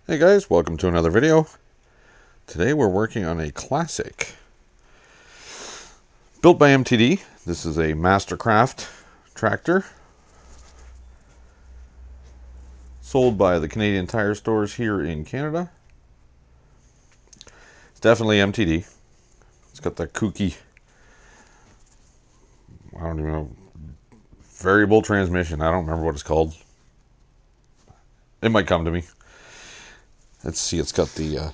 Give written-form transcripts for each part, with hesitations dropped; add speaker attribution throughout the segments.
Speaker 1: Hey guys, welcome to another video. Today we're working on a classic. Built by MTD. This is a Mastercraft tractor. Sold by the Canadian Tire stores here in Canada. It's definitely MTD. It's got that kooky, I don't even know, variable transmission. I don't remember what it's called. It might come to me. Let's see, it's got the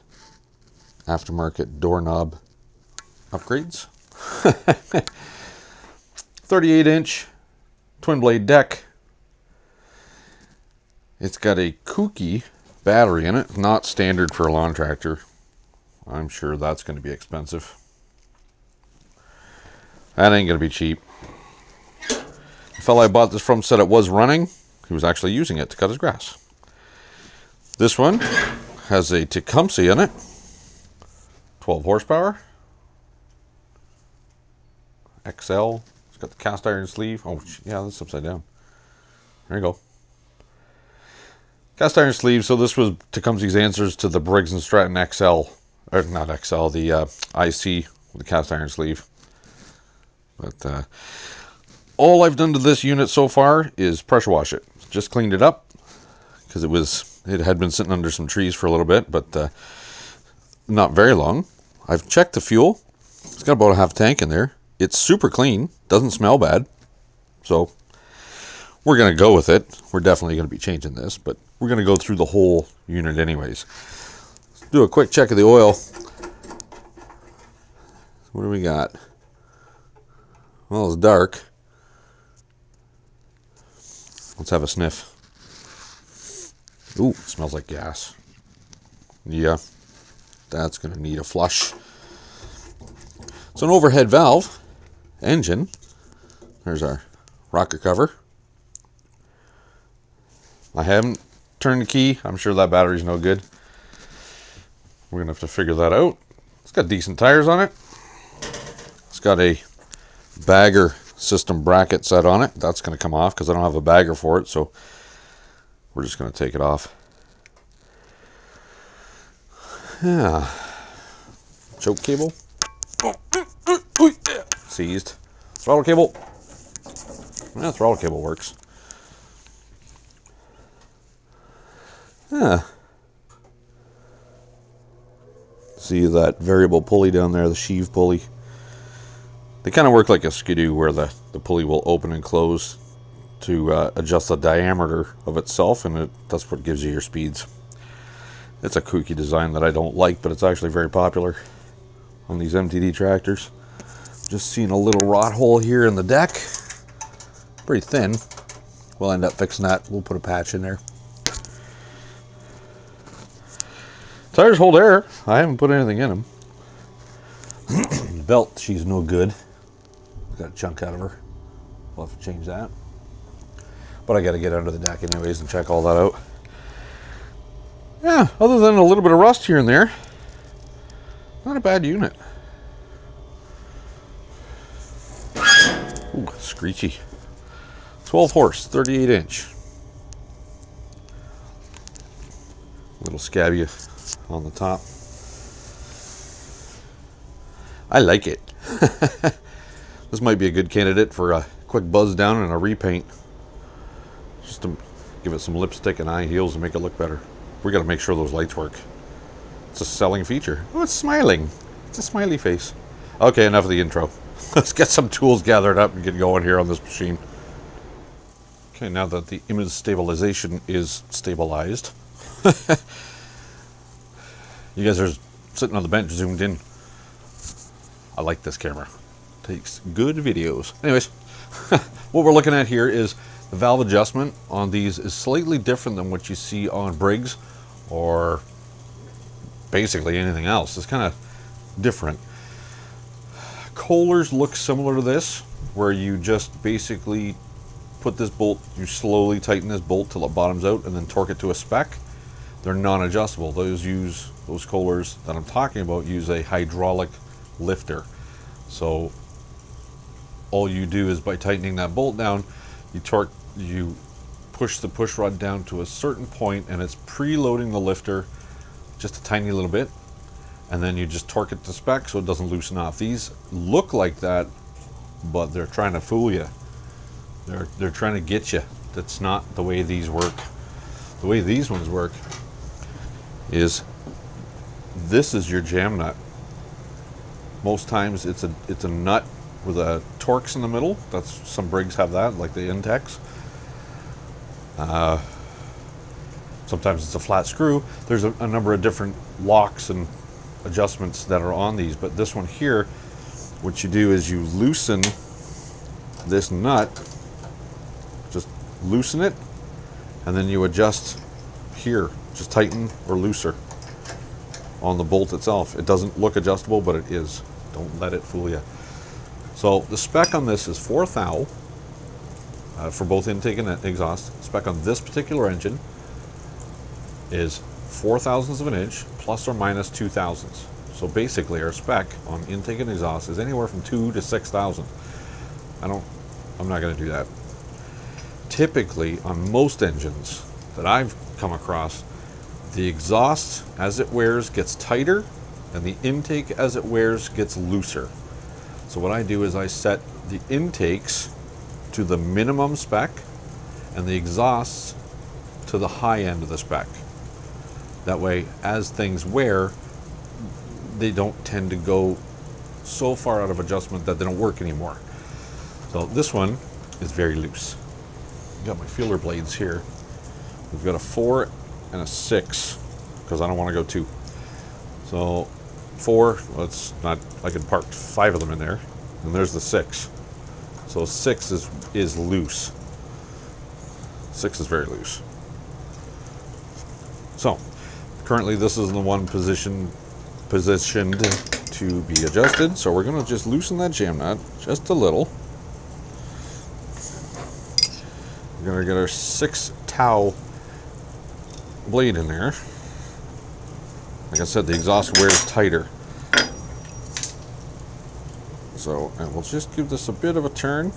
Speaker 1: aftermarket doorknob upgrades. 38-inch twin blade deck. It's got a kooky battery in it, not standard for a lawn tractor. I'm sure that's going to be expensive. That ain't going to be cheap. The fellow I bought this from said it was running. He was actually using it to cut his grass. This one has a Tecumseh in it. 12 horsepower. XL. It's got the cast iron sleeve. Oh, yeah, that's upside down. There you go. Cast iron sleeve. So this was Tecumseh's answers to the Briggs & Stratton XL. Or not XL, the IC with the cast iron sleeve. But all I've done to this unit so far is pressure wash it. Just cleaned it up because it had been sitting under some trees for a little bit, but not very long. I've checked the fuel. It's got about a half tank in there. It's super clean. Doesn't smell bad. So we're going to go with it. We're definitely going to be changing this, but we're going to go through the whole unit anyways. Let's do a quick check of the oil. What do we got? Well, it's dark. Let's have a sniff. Ooh, it smells like gas. Yeah, that's going to need a flush. It's an overhead valve engine. There's our rocker cover. I haven't turned the key. I'm sure that battery's no good. We're going to have to figure that out. It's got decent tires on it. It's got a bagger system bracket set on it. That's going to come off because I don't have a bagger for it, so we're just going to take it off. Yeah. Choke cable. Seized. Throttle cable. Yeah, throttle cable works. Yeah. See that variable pulley down there, the sheave pulley. They kind of work like a skidoo where the pulley will open and close to adjust the diameter of itself, and that's what gives you your speeds. It's a kooky design that I don't like, but it's actually very popular on these MTD tractors. Just seeing a little rot hole here in the deck. Pretty thin. We'll end up fixing that. We'll put a patch in there. Tires hold air. I haven't put anything in them. The belt, she's no good. Got a chunk out of her. We'll have to change that. But I got to get under the deck anyways and check all that out. Yeah, other than a little bit of rust here and there, not a bad unit. Ooh, screechy. 12 horse, 38 inch. Little scabby on the top. I like it. This might be a good candidate for a quick buzz down and a repaint. Just to give it some lipstick and eye heels and make it look better. We got to make sure those lights work. It's a selling feature. Oh, it's smiling. It's a smiley face. Okay, enough of the intro. Let's get some tools gathered up and get going here on this machine. Okay, now that the image stabilization is stabilized. You guys are sitting on the bench zoomed in. I like this camera. Takes good videos. Anyways, what we're looking at here is the valve adjustment on these is slightly different than what you see on Briggs or basically anything else. It's kind of different. Kohlers look similar to this, where you just basically put this bolt, you slowly tighten this bolt till it bottoms out and then torque it to a spec. They're non-adjustable. Those Kohlers that I'm talking about use a hydraulic lifter. So all you do is by tightening that bolt down, you push the push rod down to a certain point and it's preloading the lifter just a tiny little bit, and then you just torque it to spec so it doesn't loosen off. These look like that, but they're trying to fool you. They're trying to get you. That's not the way these work. The way these ones work is this is your jam nut. Most times it's a nut with a Torx in the middle. That's, some Briggs have that, like the Intex. Sometimes it's a flat screw. There's a number of different locks and adjustments that are on these, but this one here, what you do is you loosen this nut, just loosen it, and then you adjust here, just tighten or looser on the bolt itself. It doesn't look adjustable, but it is. Don't let it fool you. So the spec on this is 4 thou for both intake and exhaust. Spec on this particular engine is 4 thousandths of an inch plus or minus 2 thousandths. So basically our spec on intake and exhaust is anywhere from 2 to 6 thousandths. I'm not going to do that. Typically on most engines that I've come across, the exhaust as it wears gets tighter and the intake as it wears gets looser. So what I do is I set the intakes to the minimum spec and the exhausts to the high end of the spec. That way, as things wear, they don't tend to go so far out of adjustment that they don't work anymore. So this one is very loose. I've got my feeler blades here. We've got a 4 and a 6 because I don't want to go 2. So 4, well, it's not, I can park 5 of them in there, and there's the 6. So 6 is loose. 6 is very loose. So currently this is the one positioned to be adjusted. So we're going to just loosen that jam nut just a little. We're going to get our 6 thou blade in there. Like I said, the exhaust wears tighter. So, and we'll just give this a bit of a turn.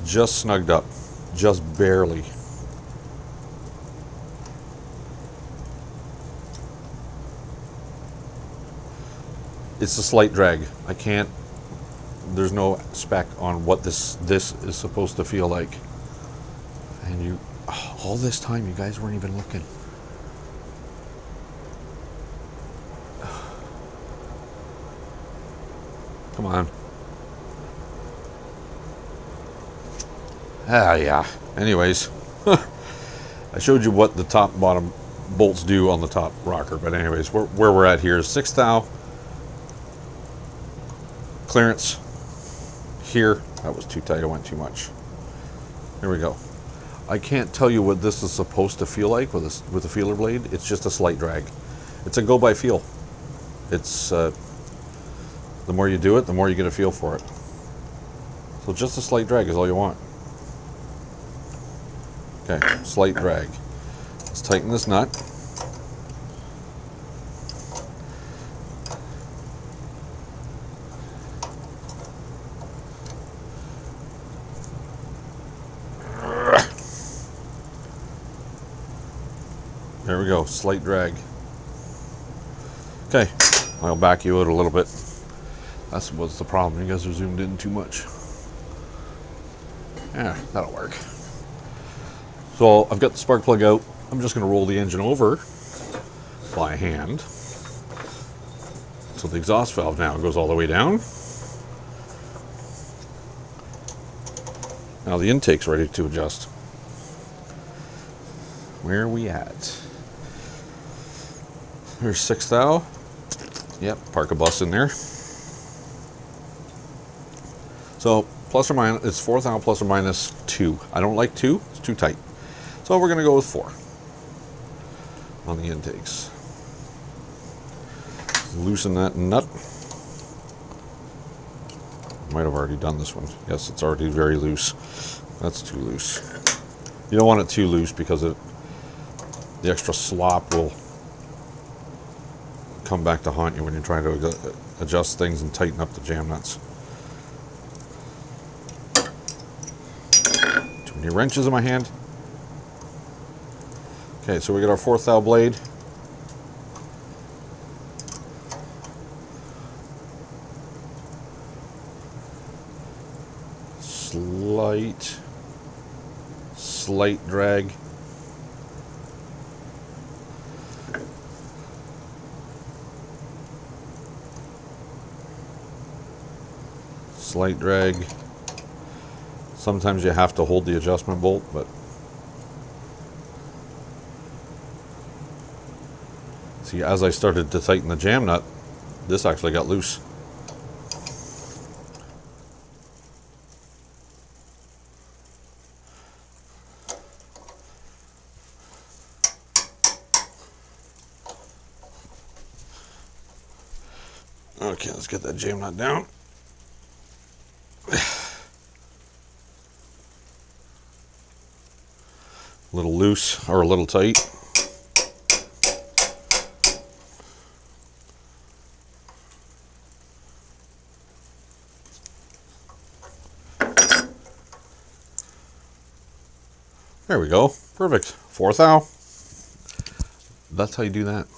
Speaker 1: Just snugged up, just barely. It's a slight drag. I can't, there's no spec on what this is supposed to feel like. And you, all this time, you guys weren't even looking. Come on. Ah, yeah. Anyways, I showed you what the top and bottom bolts do on the top rocker. But anyways, where we're at here is 6 thou. Clearance here. That was too tight. I went too much. Here we go. I can't tell you what this is supposed to feel like with a feeler blade. It's just a slight drag. It's a go by feel. It's the more you do it, the more you get a feel for it. So just a slight drag is all you want. Okay, slight drag. Let's tighten this nut. There we go, slight drag. Okay, I'll back you out a little bit. That's what's the problem. You guys are zoomed in too much. Yeah, that'll work. So I've got the spark plug out. I'm just going to roll the engine over by hand. So the exhaust valve now goes all the way down. Now the intake's ready to adjust. Where are we at? There's 6 thou. Yep, park a bus in there. So plus or minus, it's 4 thou plus or minus 2. I don't like 2, it's too tight. So we're going to go with 4 on the intakes. Loosen that nut. Might have already done this one. Yes, it's already very loose. That's too loose. You don't want it too loose because the extra slop will come back to haunt you when you're trying to adjust things and tighten up the jam nuts. Any wrenches in my hand. Okay, so we got our 4th thou blade. Slight drag. Slight drag. Sometimes you have to hold the adjustment bolt, but see, as I started to tighten the jam nut, this actually got loose. Okay, let's get that jam nut down. A little loose or a little tight. There we go. Perfect. 4th thou. That's how you do that.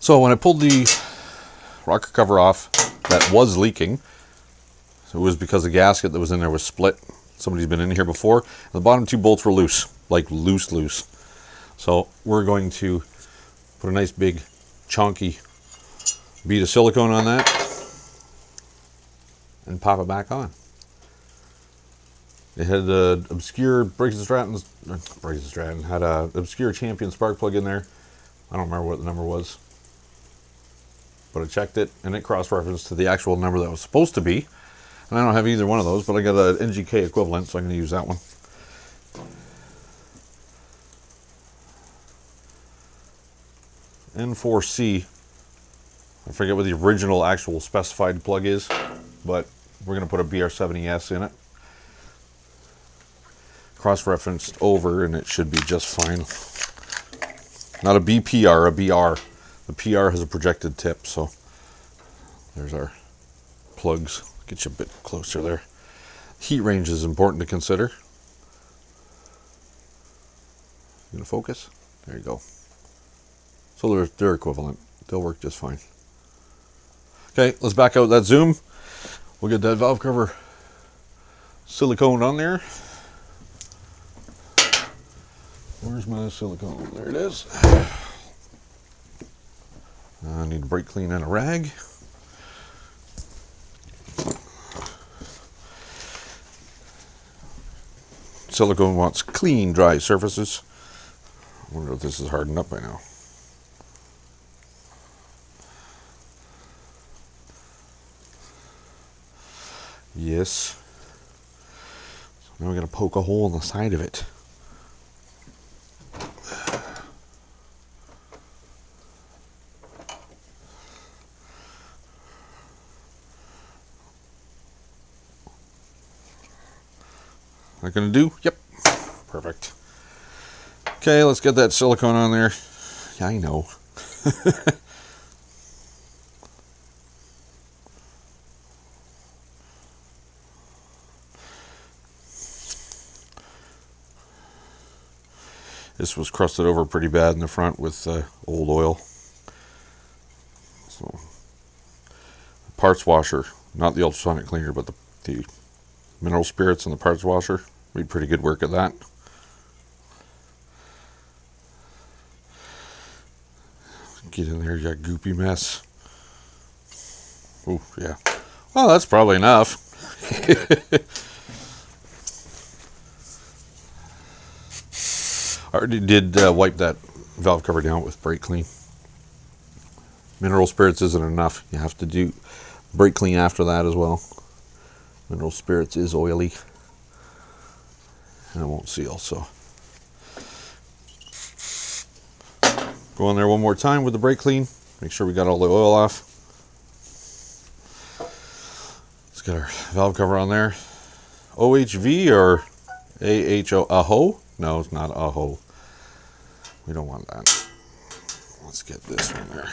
Speaker 1: So when I pulled the rocker cover off, that was leaking. So it was because the gasket that was in there was split. Somebody's been in here before. And the bottom 2 bolts were loose, like loose. So we're going to put a nice big chunky bead of silicone on that and pop it back on. It had an obscure Briggs & Stratton had an obscure Champion spark plug in there. I don't remember what the number was, but I checked it and it cross-referenced to the actual number that it was supposed to be. And I don't have either one of those, but I got an NGK equivalent, so I'm going to use that one. N4C. I forget what the original actual specified plug is, but we're going to put a BR70S in it. Cross-referenced over, and it should be just fine. Not a BPR, a BR. The PR has a projected tip, so there's our plugs. Get you a bit closer there. Heat range is important to consider. You gonna focus? There you go. So they're equivalent. They'll work just fine. Okay, let's back out that zoom. We'll get that valve cover silicone on there. Where's my silicone? There it is. I need a brake clean and a rag. Silicone wants clean, dry surfaces. I wonder if this is hardened up by now. Yes. So now we're going to poke a hole in the side of it. That gonna do? Yep. Perfect. Okay, let's get that silicone on there. Yeah, I know. This was crusted over pretty bad in the front with old oil. So, parts washer, not the ultrasonic cleaner, but the mineral spirits in the parts washer. Made pretty good work at that. Get in there, you got goopy mess. Oh, yeah. Well, that's probably enough. I already did wipe that valve cover down with brake clean. Mineral spirits isn't enough. You have to do brake clean after that as well. Mineral spirits is oily and it won't seal, so go in there one more time with the brake clean. Make sure we got all the oil off. Let's get our valve cover on there. OHV or AHO? AHO? No, it's not AHO. We don't want that. Let's get this one there.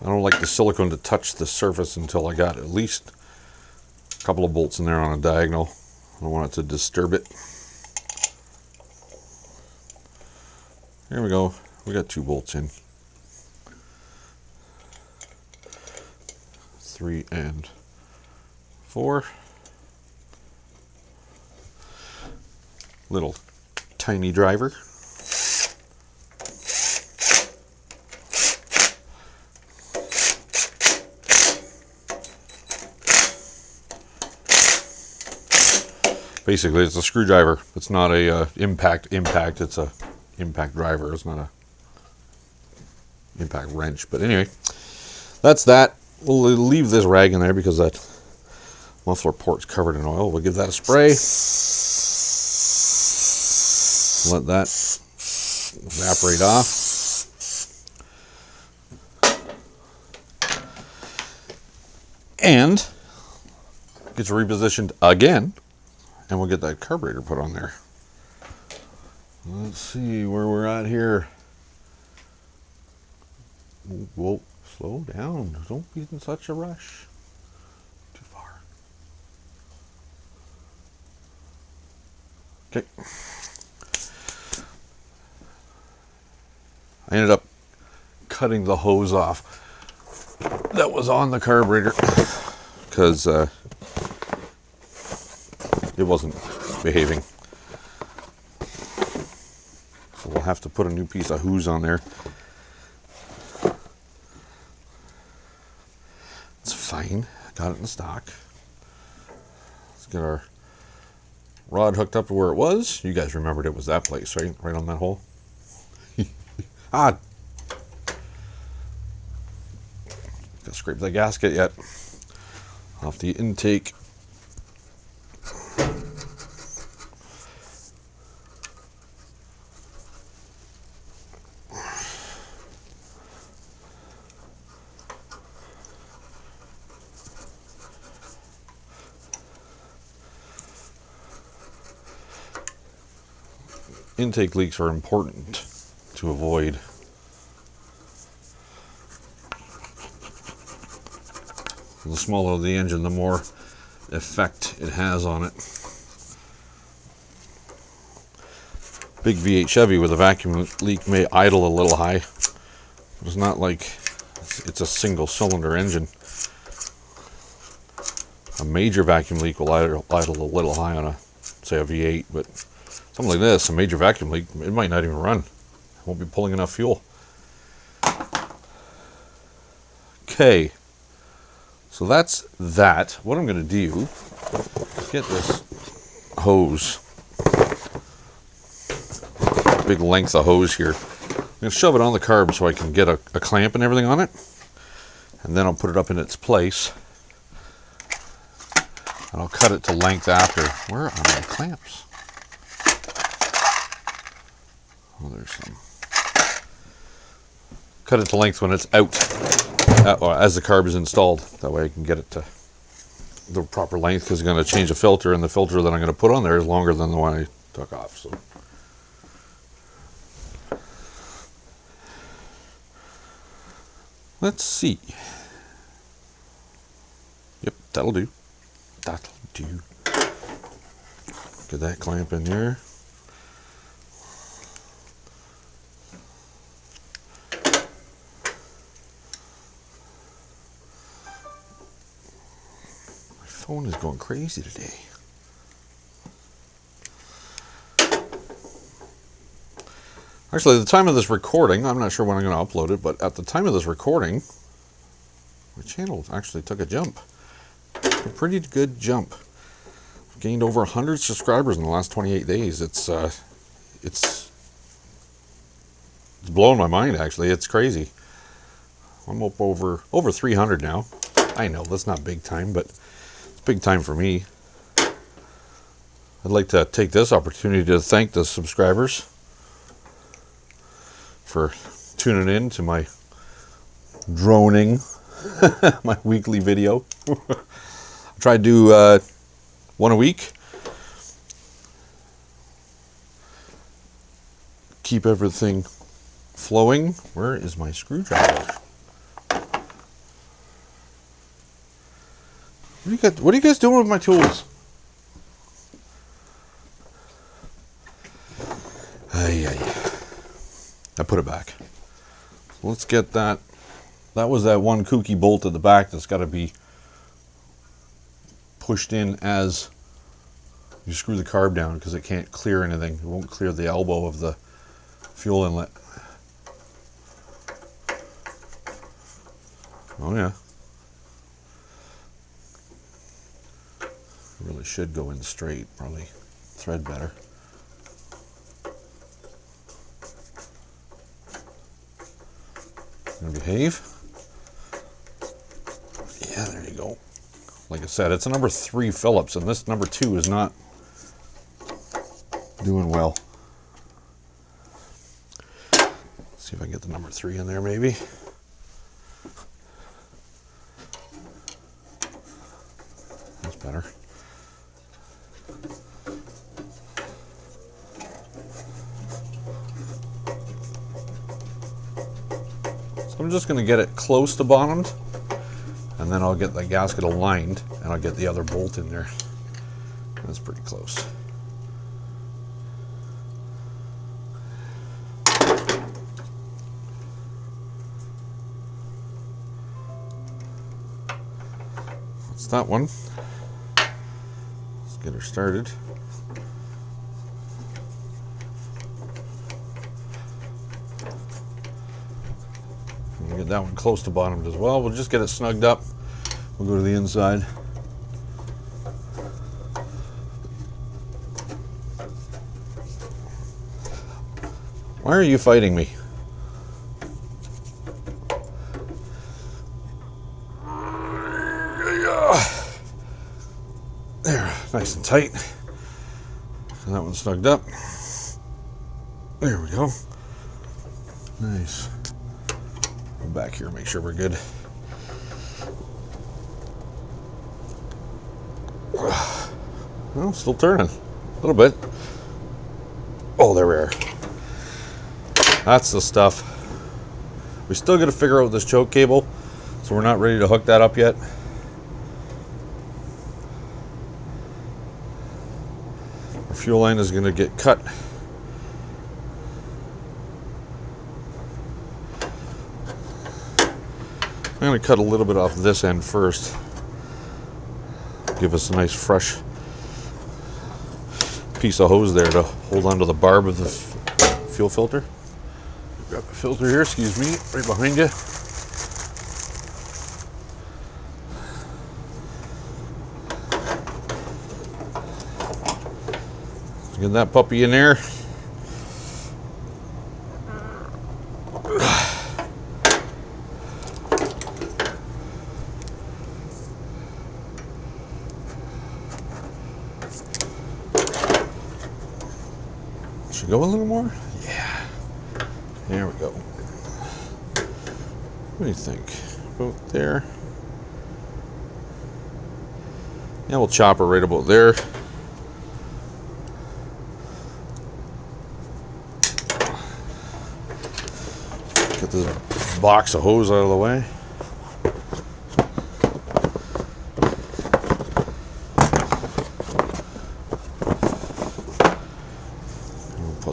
Speaker 1: I don't like the silicone to touch the surface until I got at least a couple of bolts in there on a diagonal. I don't want it to disturb it. Here we go. We got 2 bolts in. 3 and 4. Little tiny driver. Basically, it's a screwdriver. It's not a impact. It's a impact driver. It's not a impact wrench. But anyway, that's that. We'll leave this rag in there because that muffler port's covered in oil. We'll give that a spray. Let that evaporate off. And gets repositioned again. And we'll get that carburetor put on there. Let's see where we're at here. Whoa, slow down. Don't be in such a rush. Too far. Okay. I ended up cutting the hose off that was on the carburetor because it wasn't behaving. So we'll have to put a new piece of hose on there. It's fine. Got it in stock. Let's get our rod hooked up to where it was. You guys remembered it was that place, right? Right on that hole. Gotta scrape the gasket yet. Off the intake. Intake leaks are important to avoid. The smaller the engine, the more effect it has on it. Big V8 Chevy with a vacuum leak may idle a little high. It's not like it's a single cylinder engine. A major vacuum leak will idle a little high on a, say, a V8, but something like this, a major vacuum leak, it might not even run. It won't be pulling enough fuel. Okay, so that's that. What I'm going to do is get this hose, big length of hose here. I'm going to shove it on the carb so I can get a clamp and everything on it, and then I'll put it up in its place, and I'll cut it to length after. Where are my clamps? Oh, there's some. Cut it to length when it's out, or as the carb is installed. That way I can get it to the proper length, because I'm going to change the filter, and the filter that I'm going to put on there is longer than the one I took off. So, let's see. Yep, that'll do. That'll do. Get that clamp in there. Phone is going crazy today. Actually, at the time of this recording, I'm not sure when I'm going to upload it, but at the time of this recording, my channel actually took a jump. A pretty good jump. I've gained over 100 subscribers in the last 28 days. It's blowing my mind, actually. It's crazy. I'm up over 300 now. I know that's not big time, but big time for me. I'd like to take this opportunity to thank the subscribers for tuning in to my droning, my weekly video. I try to do one a week. Keep everything flowing. Where is my screwdriver? What are you guys doing with my tools? I put it back. Let's get that. That was that one kooky bolt at the back that's got to be pushed in as you screw the carb down, because it can't clear anything. It won't clear the elbow of the fuel inlet. Oh yeah. Really should go in straight, probably thread better. Gonna behave. Yeah, there you go. Like I said, it's a number 3 Phillips, and this number 2 is not doing well. Let's see if I can get the number 3 in there, maybe. That's better. So I'm just going to get it close to bottomed, and then I'll get the gasket aligned, and I'll get the other bolt in there. That's pretty close. That's that one. Let's get her started. We'll get that one close to bottomed as well. We'll just get it snugged up. We'll go to the inside. Why are you fighting me? There, nice and tight. And that one's snugged up. There we go. Nice. Go back here, make sure we're good. Well, still turning a little bit. Oh, there we are. That's the stuff. We still got to figure out this choke cable, so we're not ready to hook that up yet. Our fuel line is going to get cut. I'm going to cut a little bit off this end first. Give us a nice fresh piece of hose there to hold onto the barb of the fuel filter. Grab the filter here, excuse me, right behind you. Get that puppy in there. Should go a little more? Yeah. There we go. What do you think? About there? Yeah, we'll chop her right about there. Get this box of hose out of the way.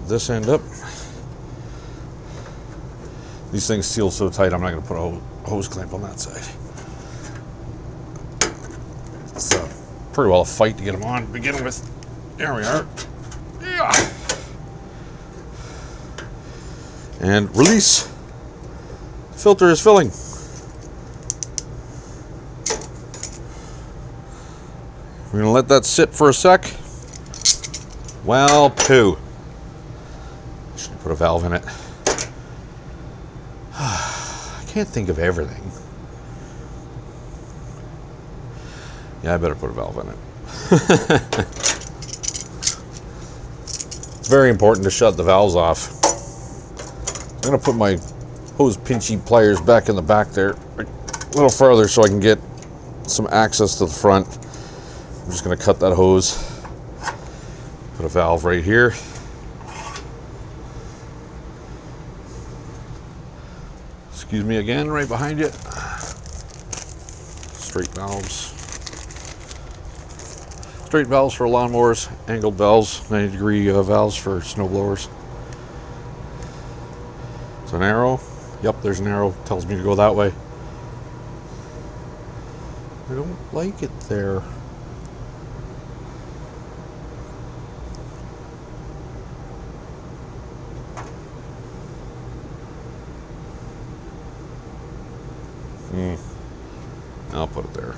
Speaker 1: This end up. These things seal so tight, I'm not going to put a hose clamp on that side. It's pretty well a fight to get them on to begin with. There we are. Yeah. And release. The filter is filling. We're going to let that sit for a sec. Well, poo. Put a valve in it. I can't think of everything. Yeah, I better put a valve in it. It's very important to shut the valves off. I'm going to put my hose pinchy pliers back in the back there a little farther so I can get some access to the front. I'm just going to cut that hose. Put a valve right here. Excuse me again, right behind you. Straight valves. Straight valves for lawnmowers, angled valves, 90-degree valves for snow blowers. It's an arrow. Yep, there's an arrow. Tells me to go that way. I don't like it there. I'll put it there.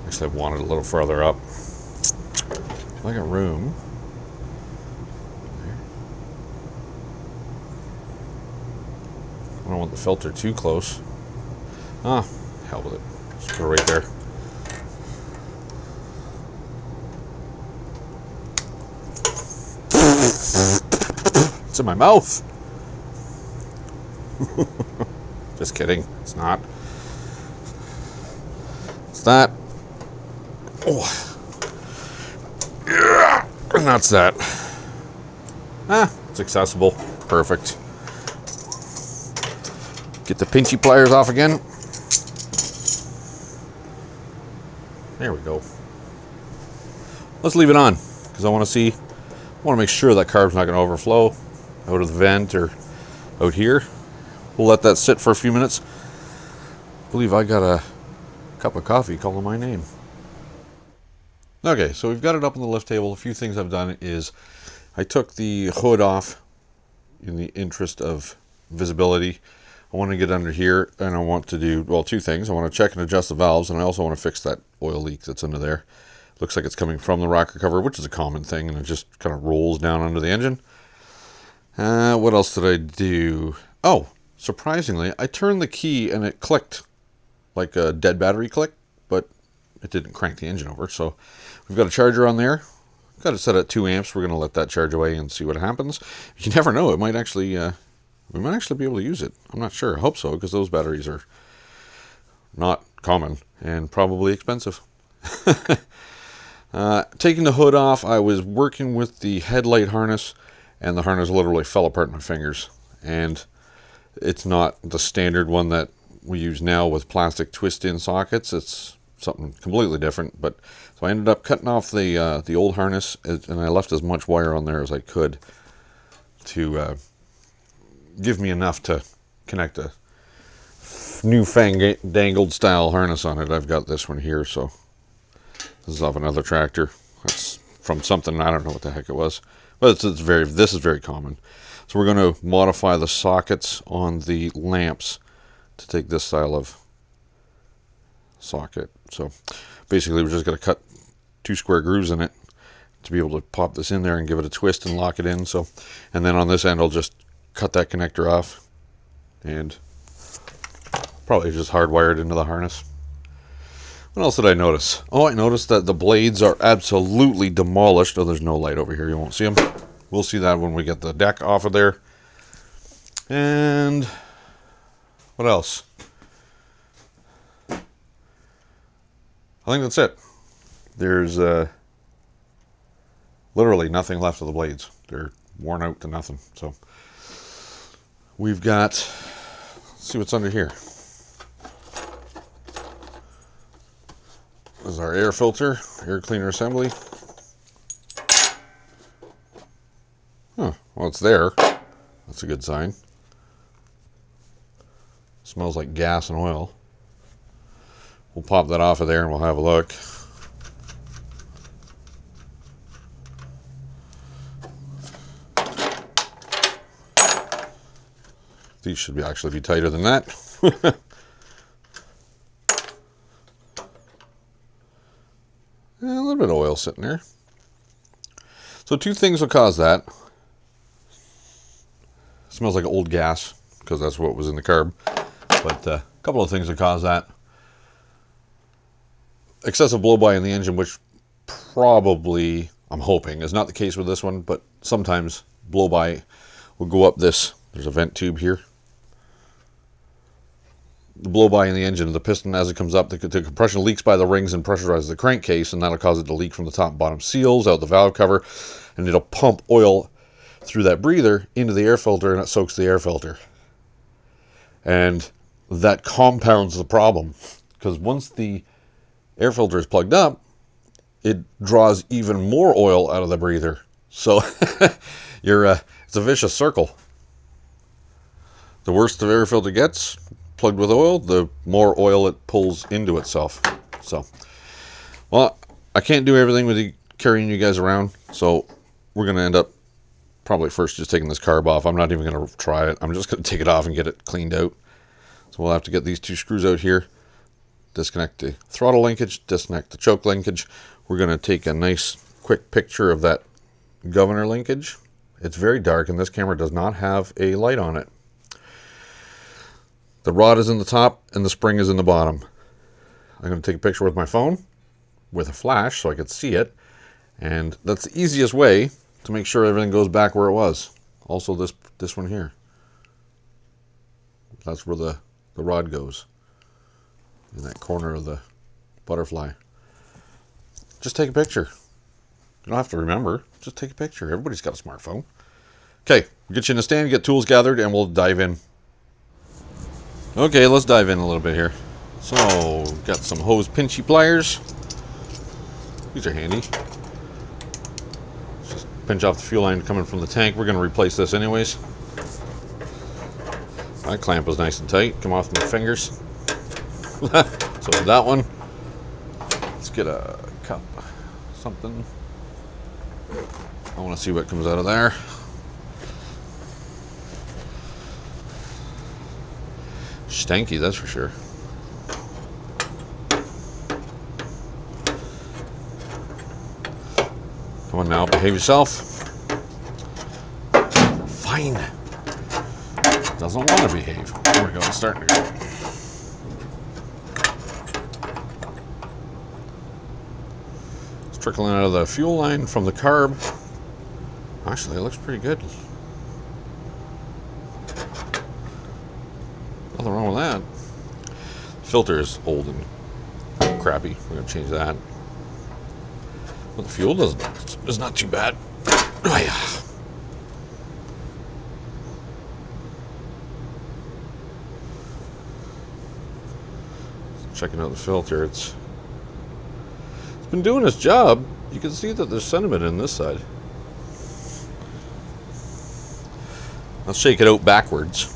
Speaker 1: Actually, I want it a little further up. I got room. I don't want the filter too close. Ah, hell with it. Just put it right there. It's in my mouth. Just kidding. It's not. It's that. Oh. Yeah. And that's that. Ah, it's accessible. Perfect. Get the pinchy pliers off again. There we go. Let's leave it on because I want to make sure that carb's not going to overflow out of the vent or out here. We'll let that sit for a few minutes. I believe I got a cup of coffee calling my name. Okay, so we've got it up on the lift table. A few things I've done is I took the hood off in the interest of visibility. I want to get under here and I want to do, well, two things. I want to check and adjust the valves, and I also want to fix that oil leak that's under there. Looks like it's coming from the rocker cover, which is a common thing, and it just kind of rolls down under the engine. What else did I do? Oh, surprisingly, I turned the key and it clicked like a dead battery click, but it didn't crank the engine over. So we've got a charger on there. Got it set at 2 amps. We're going to let that charge away and see what happens. You never know. It might actually, we might actually be able to use it. I'm not sure. I hope so, because those batteries are not common and probably expensive. Taking the hood off, I was working with the headlight harness, and the harness literally fell apart in my fingers. And it's not the standard one that we use now with plastic twist-in sockets. It's something completely different. But so I ended up cutting off the old harness, and I left as much wire on there as I could to give me enough to connect a new fandangled style harness on it. I've got this one here, so this is off another tractor. That's from something, I don't know what the heck it was, but this is very common. So we're going to modify the sockets on the lamps to take this style of socket. So basically we're just going to cut 2 square grooves in it to be able to pop this in there and give it a twist and lock it in. So, and then on this end I'll just cut that connector off and probably just hardwire it into the harness. What else did I notice? Oh, I noticed that the blades are absolutely demolished. Oh, there's no light over here. You won't see them. We'll see that when we get the deck off of there. And what else? I think that's it. There's literally nothing left of the blades. They're worn out to nothing. So we've got, let's see what's under here. This is our air filter, air cleaner assembly. Huh, well, it's there. That's a good sign. Smells like gas and oil. We'll pop that off of there and we'll have a look. These should actually be tighter than that. A little bit of oil sitting there. So 2 things will cause that. It smells like old gas because that's what was in the carb. But a couple of things will cause that. Excessive blow-by in the engine, which probably, I'm hoping, is not the case with this one, but sometimes blow-by will go up this. There's a vent tube here. The blow-by in the engine, the piston, as it comes up, the compression leaks by the rings and pressurizes the crankcase, and that'll cause it to leak from the top and bottom seals, out the valve cover, and it'll pump oil through that breather into the air filter, and it soaks the air filter. And that compounds the problem, because once the air filter is plugged up, it draws even more oil out of the breather. So it's a vicious circle. The worse the air filter gets plugged with oil, the more oil it pulls into itself. So, well, I can't do everything with carrying you guys around, so we're going to end up probably first just taking this carb off. I'm not even going to try it. I'm just going to take it off and get it cleaned out. So we'll have to get these 2 screws out here, disconnect the throttle linkage, disconnect the choke linkage. We're going to take a nice quick picture of that governor linkage. It's very dark, and this camera does not have a light on it. The rod is in the top and the spring is in the bottom. I'm going to take a picture with my phone with a flash so I could see it, and that's the easiest way to make sure everything goes back where it was. Also this one here, that's where the rod goes, in that corner of the butterfly. Just take a picture. You don't have to remember, just take a picture. Everybody's got a smartphone. Okay, we'll get you in the stand, get tools gathered, and we'll dive in. Okay, let's dive in a little bit here. So, got some hose pinchy pliers. These are handy. Just pinch off the fuel line coming from the tank. We're going to replace this anyways. That clamp was nice and tight. Come off my fingers. So that one. Let's get a cup. Something. I want to see what comes out of there. Stanky, that's for sure. Come on now, behave yourself. Fine. Doesn't want to behave. There we go, it's starting to go. It's trickling out of the fuel line from the carb. Actually, it looks pretty good. Nothing wrong with that. Filter is old and crappy. We're going to change that. But the fuel is not too bad. Oh, yeah. Checking out the filter. It's been doing its job. You can see that there's sediment in this side. Let's shake it out backwards.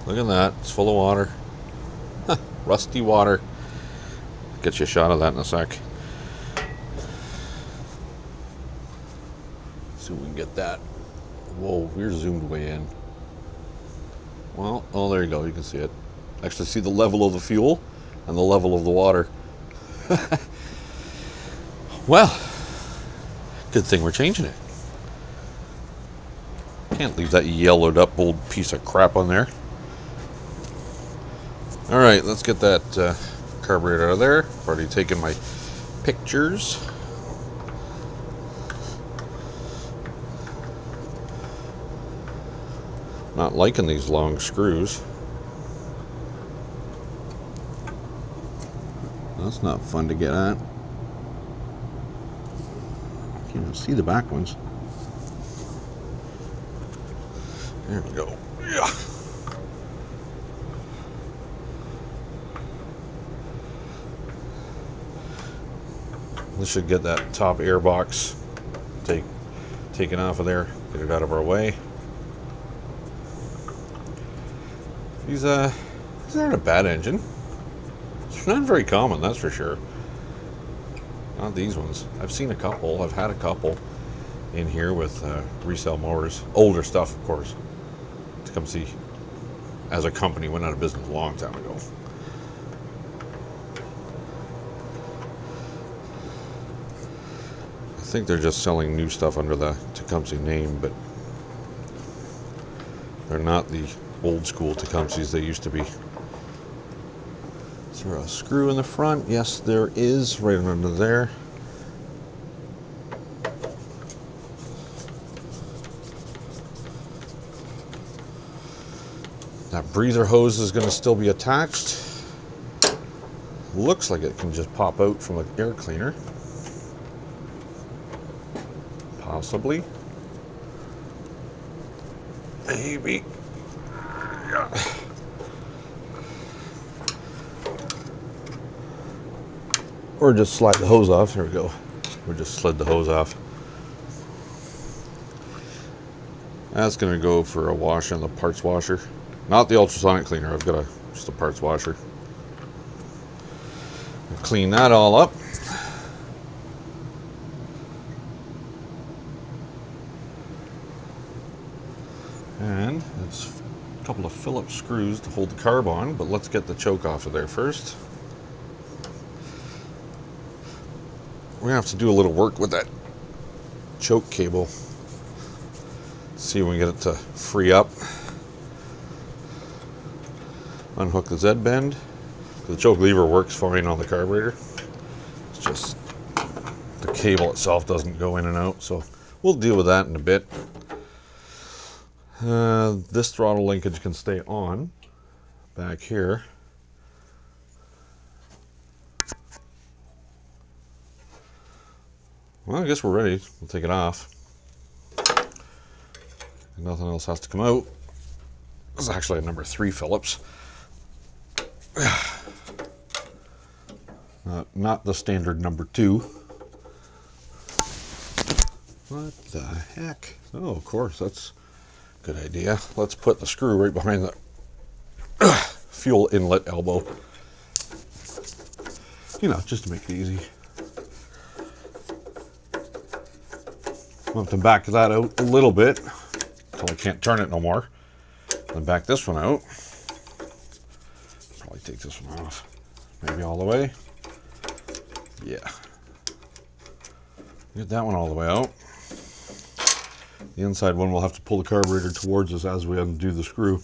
Speaker 1: Look at that. It's full of water. Rusty water. Get you a shot of that in a sec. See if we can get that. Whoa, we're zoomed way in. Well, oh, there you go. You can see it. Actually see the level of the fuel and the level of the water. Well, good thing we're changing it. Can't leave that yellowed up old piece of crap on there. All right, let's get that carburetor out of there. I've already taken my pictures. Not liking these long screws. That's not fun to get at. Can't even see the back ones. There we go. Yeah. This should get that top air box taken off of there. Get it out of our way. These aren't a bad engine. It's not very common, that's for sure. Not these ones. I've seen a couple. I've had a couple in here with resale mowers. Older stuff, of course. To come see, as a company, went out of business a long time ago. I think they're just selling new stuff under the Tecumseh name, but they're not the old school Tecumsehs they used to be. Is there a screw in the front? Yes, there is, right under there. That breather hose is going to still be attached. Looks like it can just pop out from an air cleaner. Possibly. Maybe. Or just slide the hose off. Here we go. We just slid the hose off. That's going to go for a wash in the parts washer. Not the ultrasonic cleaner. I've got just a parts washer. Clean that all up. And it's a couple of Phillips screws to hold the carb on, but let's get the choke off of there first. We're going to have to do a little work with that choke cable. See if we can get it to free up. Unhook the Z bend. The choke lever works fine on the carburetor. It's just the cable itself doesn't go in and out, so we'll deal with that in a bit. This throttle linkage can stay on back here. Well, I guess we're ready. We'll take it off. Nothing else has to come out. This is actually a number 3 Phillips. Not the standard number 2. What the heck? Oh, of course, that's a good idea. Let's put the screw right behind the fuel inlet elbow. You know, just to make it easy. I'll have to back that out a little bit until I can't turn it no more. Then back this one out. Probably take this one off. Maybe all the way. Yeah. Get that one all the way out. The inside one we'll have to pull the carburetor towards us as we undo the screw.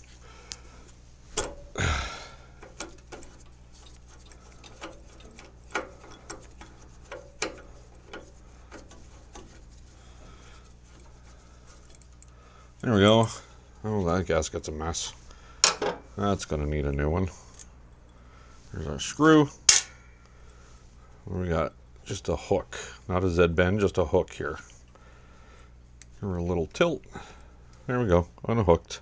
Speaker 1: There we go. Oh, that gasket's a mess. That's going to need a new one. There's our screw. We got just a hook, not a Z bend, just a hook here. Give her a little tilt. There we go, unhooked.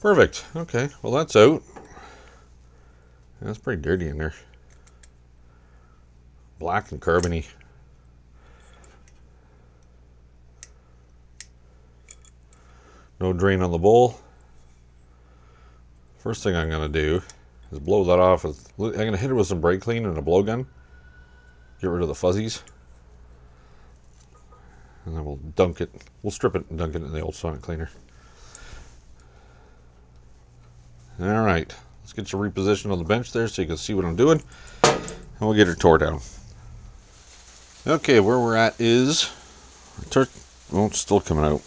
Speaker 1: Perfect. Okay, well that's out. That's pretty dirty in there. Black and carbony. No drain on the bowl. First thing I'm going to do is blow that off. I'm going to hit it with some brake clean and a blowgun. Get rid of the fuzzies. And then we'll dunk it. We'll strip it and dunk it in the ultrasonic cleaner. Alright. Let's get you repositioned on the bench there so you can see what I'm doing. And we'll get her tore down. Okay, where we're at is... Well, it's still coming out.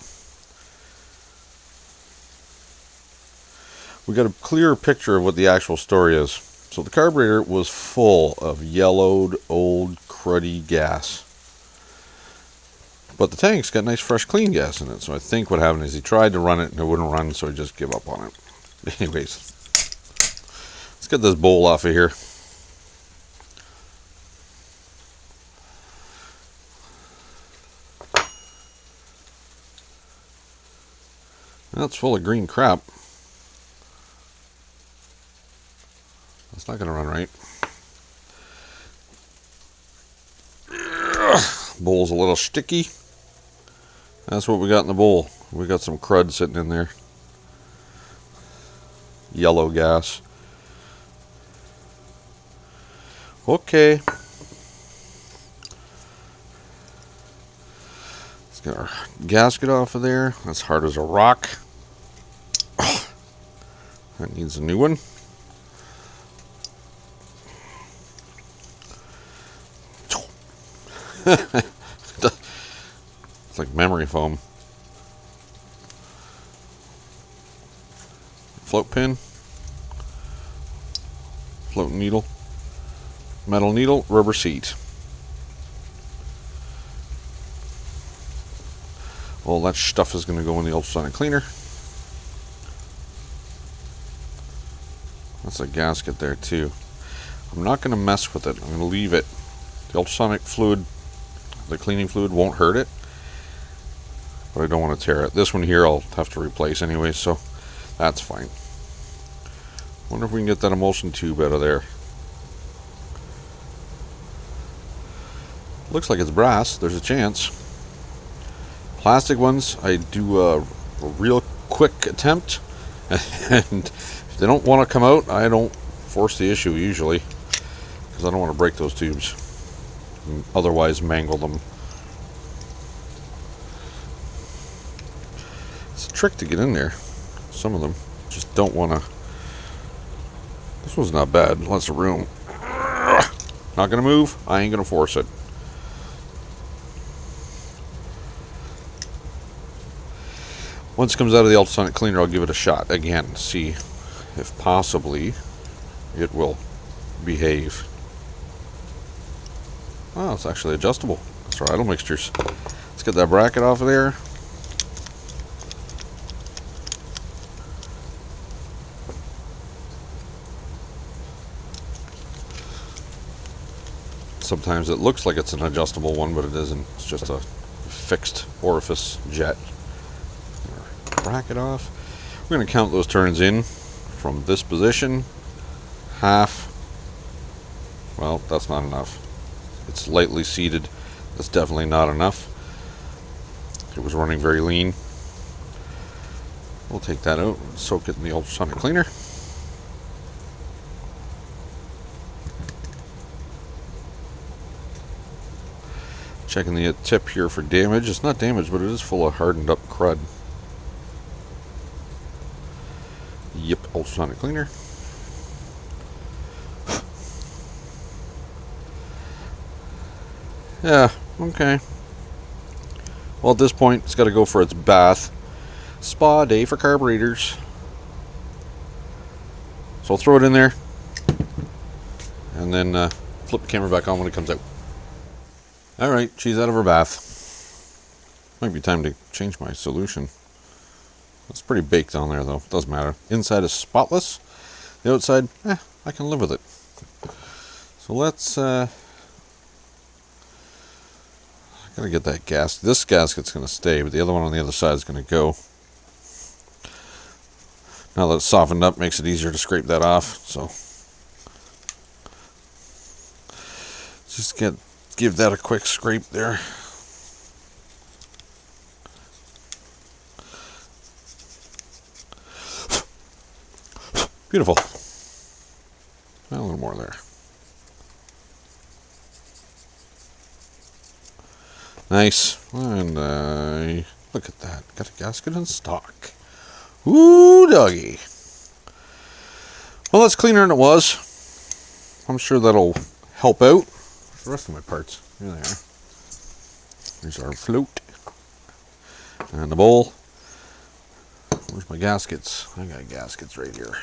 Speaker 1: We got a clearer picture of what the actual story is. So the carburetor was full of yellowed, old, cruddy gas. But the tank's got nice, fresh, clean gas in it. So I think what happened is he tried to run it and it wouldn't run, so he just gave up on it. Anyways, let's get this bowl off of here. That's full of green crap. It's not going to run right. Bowl's a little sticky. That's what we got in the bowl. We got some crud sitting in there. Yellow gas. Okay. Let's get our gasket off of there. That's hard as a rock. That needs a new one. It's like memory foam. Float pin. Float needle. Metal needle. Rubber seat. All that stuff is going to go in the ultrasonic cleaner. That's a gasket there too. I'm not going to mess with it. I'm going to leave it. The ultrasonic fluid, the cleaning fluid won't hurt it, but I don't want to tear it. This one here I'll have to replace anyway, so that's fine. Wonder if we can get that emulsion tube out of there. Looks like it's brass. There's a chance. Plastic ones, I do a real quick attempt, and if they don't want to come out, I don't force the issue usually, because I don't want to break those tubes and otherwise mangle them. It's a trick to get in there. Some of them just don't want to. This one's not bad. Lots of room. Not gonna move. I ain't gonna force it. Once it comes out of the ultrasonic cleaner, I'll give it a shot again, see if possibly it will behave. Oh, it's actually adjustable. That's right, idle mixtures. Let's get that bracket off of there. Sometimes it looks like it's an adjustable one, but it isn't. It's just a fixed orifice jet. Bracket off. We're going to count those turns in from this position. Half. Well, that's not enough. It's lightly seated. That's definitely not enough. It was running very lean. We'll take that out and soak it in the ultrasonic cleaner. Checking the tip here for damage. It's not damaged, but it is full of hardened up crud. Yep, ultrasonic cleaner. Yeah, okay. Well, at this point, it's got to go for its bath. Spa day for carburetors. So I'll throw it in there, and then flip the camera back on when it comes out. Alright, she's out of her bath. Might be time to change my solution. It's pretty baked on there though, doesn't matter. Inside is spotless. The outside, I can live with it. So let's, I gotta get that gasket. This gasket's gonna stay, but the other one on the other side is gonna go. Now that it's softened up, makes it easier to scrape that off, so. Just give that a quick scrape there. Beautiful. A little more there. Nice. And look at that. Got a gasket in stock. Ooh, doggy. Well, that's cleaner than it was. I'm sure that'll help out. Where's the rest of my parts? Here they are. There's our float. And the bowl. Where's my gaskets? I got gaskets right here.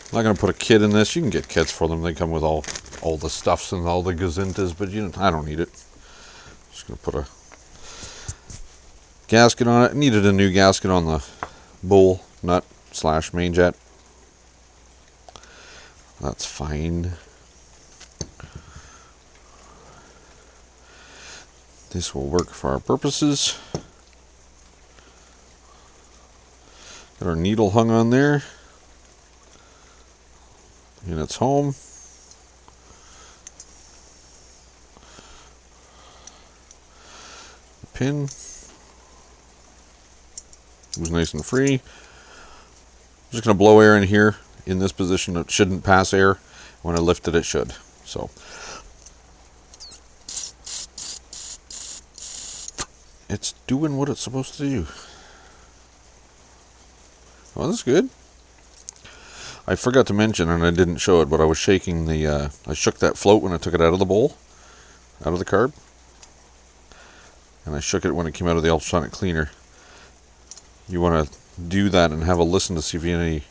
Speaker 1: I'm not going to put a kit in this. You can get kits for them. They come with all the stuffs and all the gazintas, but I don't need it. Just going to put a gasket on it. Needed a new gasket on the bowl nut / main jet. That's fine. This will work for our purposes. Got our needle hung on there. And it's home. The pin was nice and free. I'm just going to blow air in here. In this position, it shouldn't pass air. When I lift it, it should. So it's doing what it's supposed to do. Well, that's good. I forgot to mention, and I didn't show it, but I was shaking the, I shook that float when I took it out of the bowl, out of the carb. And I shook it when it came out of the ultrasonic cleaner. You want to do that and have a listen to see if you have any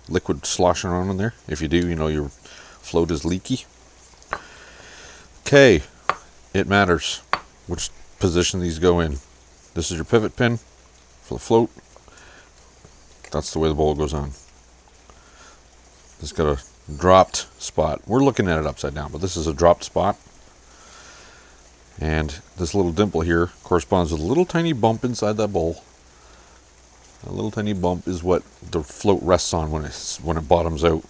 Speaker 1: liquid sloshing around in there. If you do, you know your float is leaky. Okay, it matters which position these go in. This is your pivot pin for the float. That's the way the bowl goes on. It's got a dropped spot. We're looking at it upside down, but this is a dropped spot. And this little dimple here corresponds with a little tiny bump inside that bowl. A little tiny bump is what the float rests on when it bottoms out.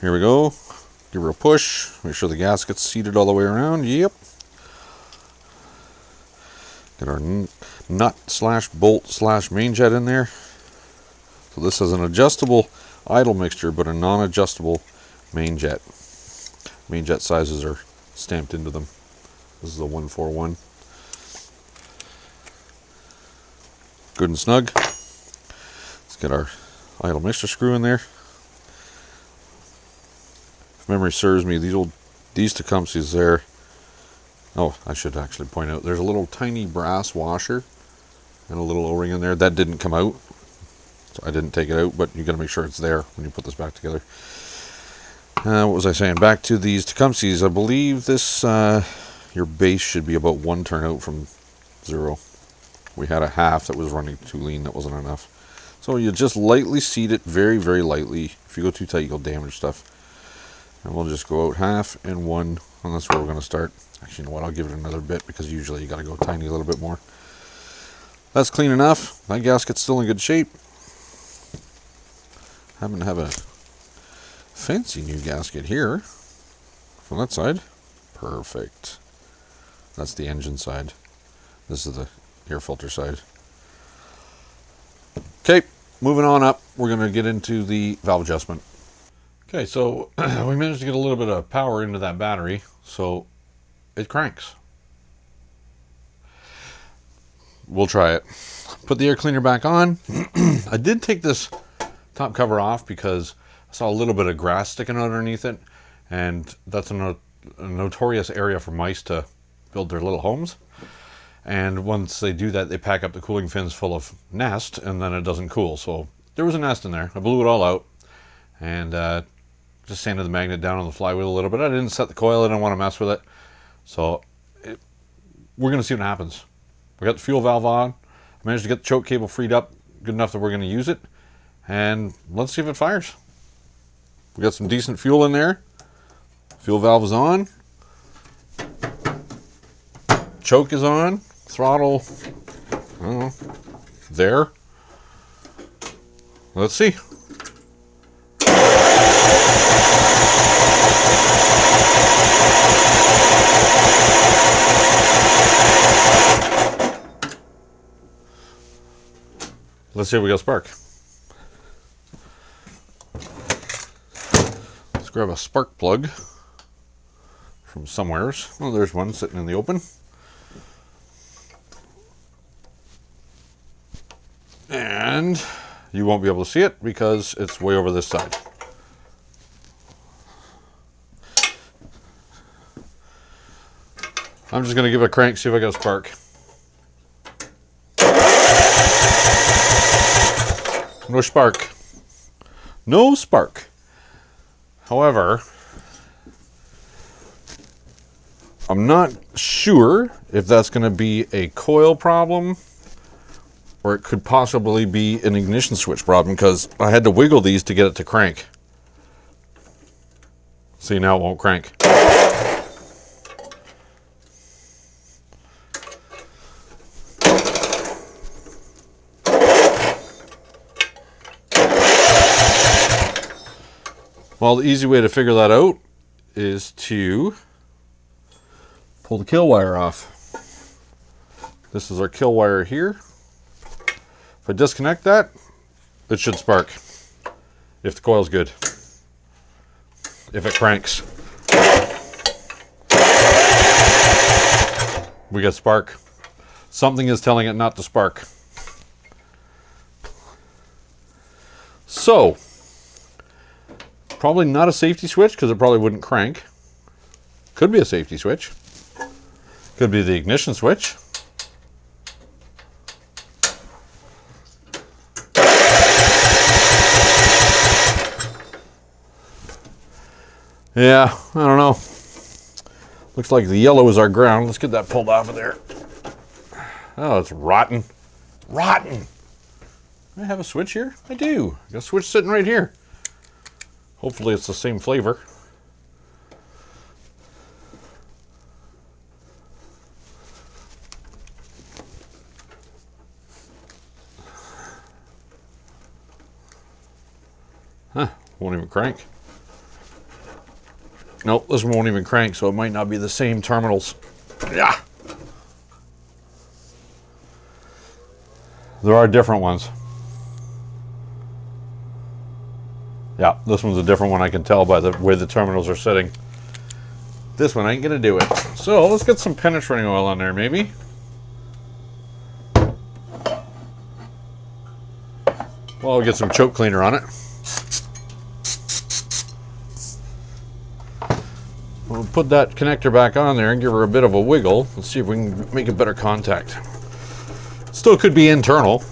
Speaker 1: Here we go. Give her a push. Make sure the gasket's seated all the way around. Yep. Get our nut slash bolt slash main jet in there. So this is an adjustable idle mixture, but a non-adjustable main jet. Main jet sizes are stamped into them. This is a 141. Good and snug. Let's get our idle mixture screw in there. If memory serves me, these Tecumsehs there. Oh, I should actually point out, there's a little tiny brass washer and a little O-ring in there. That didn't come out, so I didn't take it out, but you got to make sure it's there when you put this back together. What was I saying? Back to these Tecumsehs. I believe this, your base should be about 1 turn out from 0. We had a half that was running too lean. That wasn't enough. So you just lightly seat it, very, very lightly. If you go too tight, you'll damage stuff. And we'll just go out half and 1, and that's where we're going to start. Actually, you know what? I'll give it another bit, because usually you got to go tiny a little bit more. That's clean enough. That gasket's still in good shape. Happen to have a fancy new gasket here from that side. Perfect. That's the engine side. This is the air filter side. Okay, moving on up, we're going to get into the valve adjustment. Okay, so we managed to get a little bit of power into that battery, so it cranks. We'll try it. Put the air cleaner back on. I did take this top cover off because I saw a little bit of grass sticking out underneath it, and that's a notorious area for mice to build their little homes. And once they do that, they pack up the cooling fins full of nest, and then it doesn't cool. So there was a nest in there. I blew it all out, and just sanded the magnet down on the flywheel a little bit. I didn't set the coil. I didn't want to mess with it. So we're going to see what happens. We got the fuel valve on. I managed to get the choke cable freed up good enough that we're going to use it. And let's see if it fires. We got some decent fuel in there. Fuel valve is on. Choke is on. Throttle, I don't know, there. Let's see. Let's see if we got a spark. Let's grab a spark plug from somewheres. Oh, there's one sitting in the open. And you won't be able to see it because it's way over this side. I'm just going to give it a crank, see if I got a spark. No spark. No spark. However, I'm not sure if that's going to be a coil problem or it could possibly be an ignition switch problem, because I had to wiggle these to get it to crank. See, now it won't crank. Well, the easy way to figure that out is to pull the kill wire off. This is our kill wire here. If I disconnect that, it should spark. If the coil's good. If it cranks. We got spark. Something is telling it not to spark. So, probably not a safety switch because it probably wouldn't crank. Could be a safety switch. Could be the ignition switch. Yeah, I don't know. Looks like the yellow is our ground. Let's get that pulled off of there. Oh, it's rotten. Rotten. Do I have a switch here? I do. Got a switch sitting right here. Hopefully it's the same flavor. Huh, won't even crank. Nope, this one won't even crank, so it might not be the same terminals. Yeah. There are different ones. Yeah, this one's a different one. I can tell by the way the terminals are sitting. This one ain't gonna do it. So let's get some penetrating oil on there, maybe. Well, we'll get some choke cleaner on it. We'll put that connector back on there and give her a bit of a wiggle. Let's see if we can make a better contact. Still could be internal.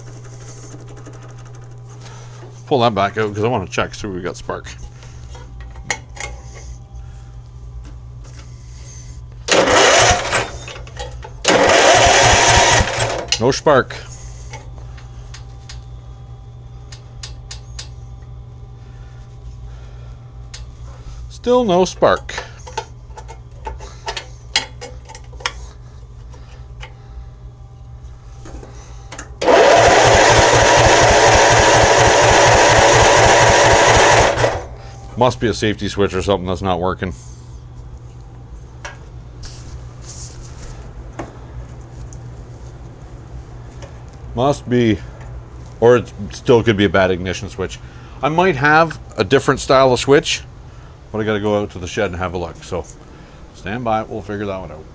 Speaker 1: Pull that back out because I want to check, see if we got spark. No spark. Still no spark. Must be a safety switch or something that's not working. Must be, or it still could be a bad ignition switch. I might have a different style of switch, but I gotta go out to the shed and have a look. So stand by, we'll figure that one out.